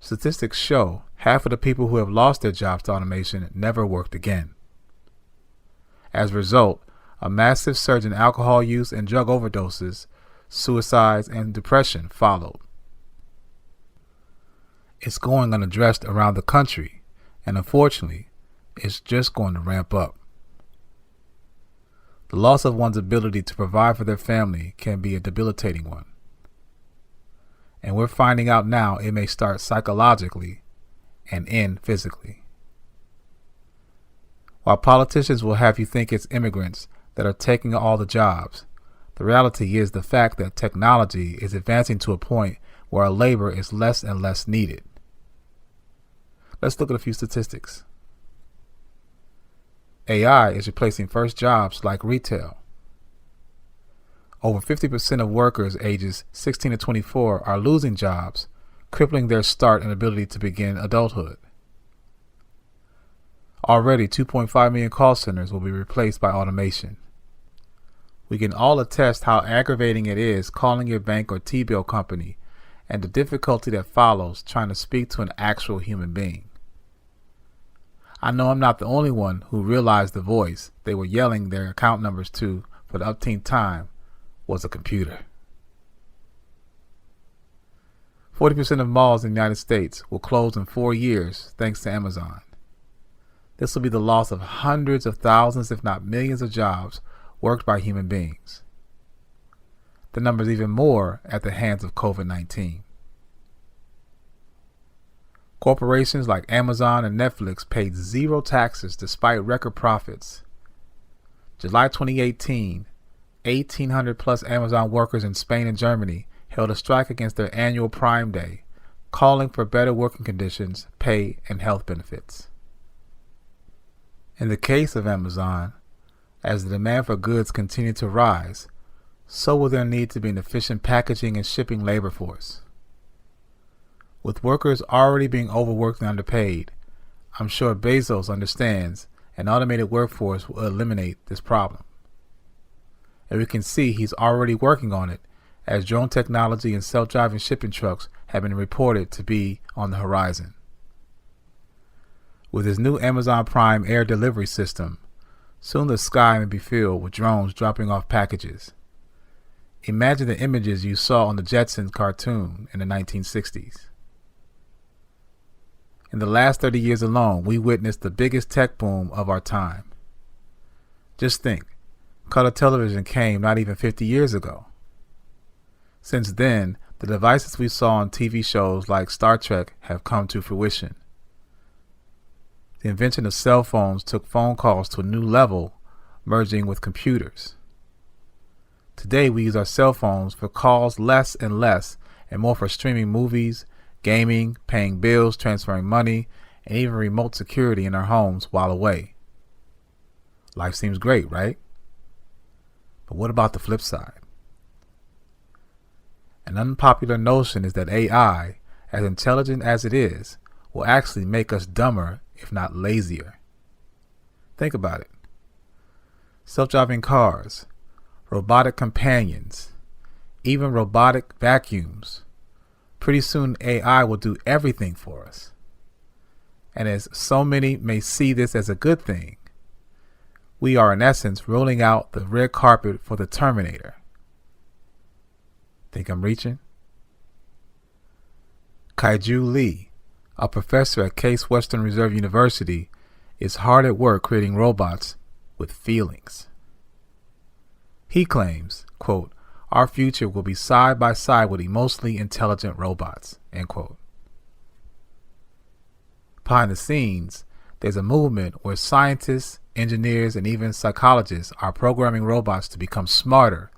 Statistics show half of the people who have lost their jobs to automation never worked again. As a result, a massive surge in alcohol use and drug overdoses, suicides, and depression followed. It's going unaddressed around the country, and unfortunately, it's just going to ramp up. The loss of one's ability to provide for their family can be a debilitating one. And we're finding out now it may start psychologically and end physically. While politicians will have you think it's immigrants that are taking all the jobs, the reality is the fact that technology is advancing to a point where our labor is less and less needed. Let's look at a few statistics. AI is replacing first jobs like retail. Over 50% of workers ages 16 to 24 are losing jobs, crippling their start and ability to begin adulthood. Already, 2.5 million call centers will be replaced by automation. We can all attest how aggravating it is calling your bank or T-bill company and the difficulty that follows trying to speak to an actual human being. I know I'm not the only one who realized the voice they were yelling their account numbers to for the umpteenth time was a computer. 40% of malls in the United States will close in 4 years thanks to Amazon. This will be the loss of hundreds of thousands, if not millions, of jobs worked by human beings. The number is even more at the hands of COVID-19. Corporations like Amazon and Netflix paid zero taxes despite record profits. July 2018, 1,800 plus Amazon workers in Spain and Germany held a strike against their annual Prime Day, calling for better working conditions, pay, and health benefits. In the case of Amazon, as the demand for goods continue to rise, so will there need to be an efficient packaging and shipping labor force. With workers already being overworked and underpaid, I'm sure Bezos understands an automated workforce will eliminate this problem. And we can see he's already working on it, as drone technology and self-driving shipping trucks have been reported to be on the horizon. With his new Amazon Prime air delivery system, soon the sky may be filled with drones dropping off packages. Imagine the images you saw on the Jetsons cartoon in the 1960s. In the last 30 years alone, we witnessed the biggest tech boom of our time. Just think, color television came not even 50 years ago. Since then, the devices we saw on TV shows like Star Trek have come to fruition. The invention of cell phones took phone calls to a new level, merging with computers. Today, we use our cell phones for calls less and less, and more for streaming movies, gaming, paying bills, transferring money, and even remote security in our homes while away. Life seems great, right? But what about the flip side? An unpopular notion is that AI, as intelligent as it is, will actually make us dumber, if not lazier. Think about it. Self-driving cars, robotic companions, even robotic vacuums. Pretty soon AI will do everything for us. And as so many may see this as a good thing, we are in essence rolling out the red carpet for the Terminator. Think I'm reaching? Kaiju Lee, a professor at Case Western Reserve University, is hard at work creating robots with feelings. He claims, quote, "Our future will be side by side with emotionally intelligent robots," end quote. Behind the scenes, there's a movement where scientists, engineers, and even psychologists are programming robots to become smarter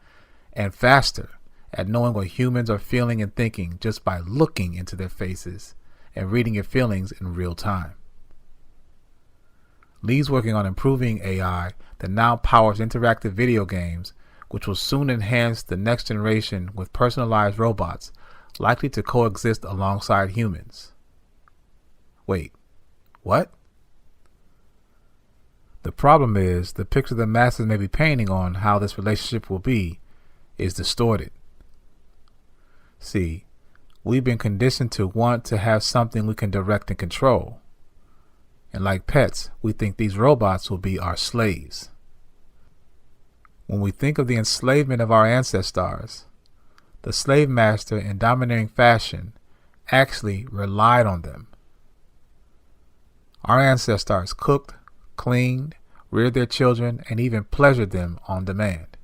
and faster at knowing what humans are feeling and thinking just by looking into their faces and reading your feelings in real time. Lee's working on improving AI that now powers interactive video games, which will soon enhance the next generation with personalized robots likely to coexist alongside humans. Wait, what? The problem is the picture the masses may be painting on how this relationship will be is distorted. See, We've been conditioned to want to have something we can direct and control. And like pets, we think these robots will be our slaves. When we think of the enslavement of our ancestors, the slave master in domineering fashion actually relied on them. Our ancestors cooked, cleaned, reared their children, and even pleasured them on demand.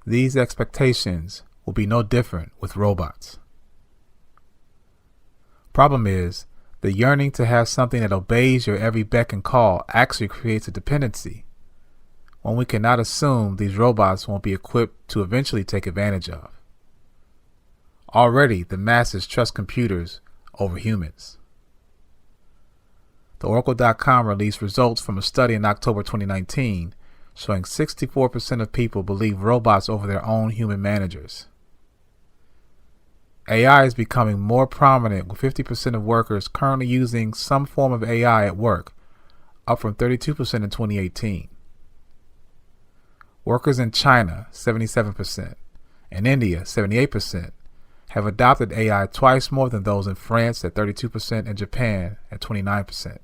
These expectations will be no different with robots. Problem is, the yearning to have something that obeys your every beck and call actually creates a dependency, one we cannot assume these robots won't be equipped to eventually take advantage of. Already, the masses trust computers over humans. The Oracle.com released results from a study in October 2019 showing 64% of people believe robots over their own human managers. AI is becoming more prominent, with 50% of workers currently using some form of AI at work, up from 32% in 2018. Workers in China, 77%, and India, 78%, have adopted AI twice more than those in France at 32% and Japan at 29%.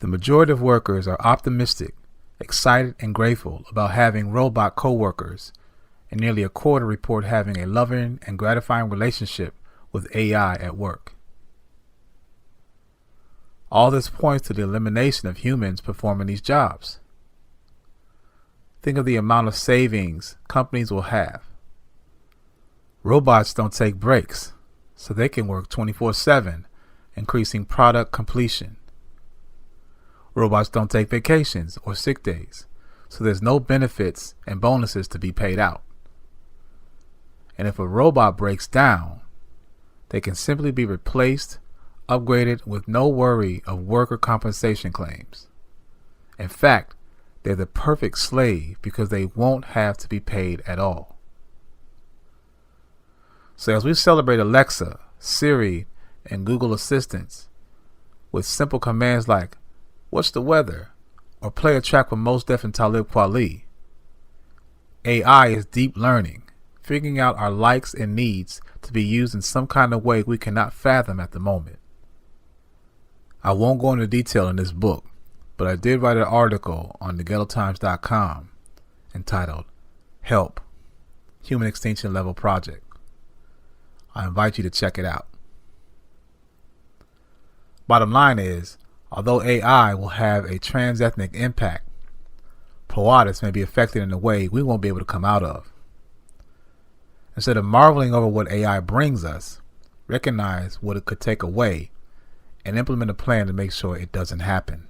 The majority of workers are optimistic, excited, and grateful about having robot co-workers, and nearly a quarter report having a loving and gratifying relationship with AI at work. All this points to the elimination of humans performing these jobs. Think of the amount of savings companies will have. Robots don't take breaks, so they can work 24/7, increasing product completion. Robots don't take vacations or sick days, so there's no benefits and bonuses to be paid out. And if a robot breaks down, they can simply be replaced, upgraded with no worry of worker compensation claims. In fact, they're the perfect slave because they won't have to be paid at all. So as we celebrate Alexa, Siri, and Google Assistants with simple commands like, "What's the weather?" or play a track from Mos Def and Talib Kweli, AI is deep learning, figuring out our likes and needs to be used in some kind of way we cannot fathom at the moment. I won't go into detail in this book, but I did write an article on theghettotimes.com entitled Help, Human Extinction Level Project. I invite you to check it out. Bottom line is, although AI will have a trans-ethnic impact, Poatis may be affected in a way we won't be able to come out of. Instead of marveling over what AI brings us, recognize what it could take away and implement a plan to make sure it doesn't happen.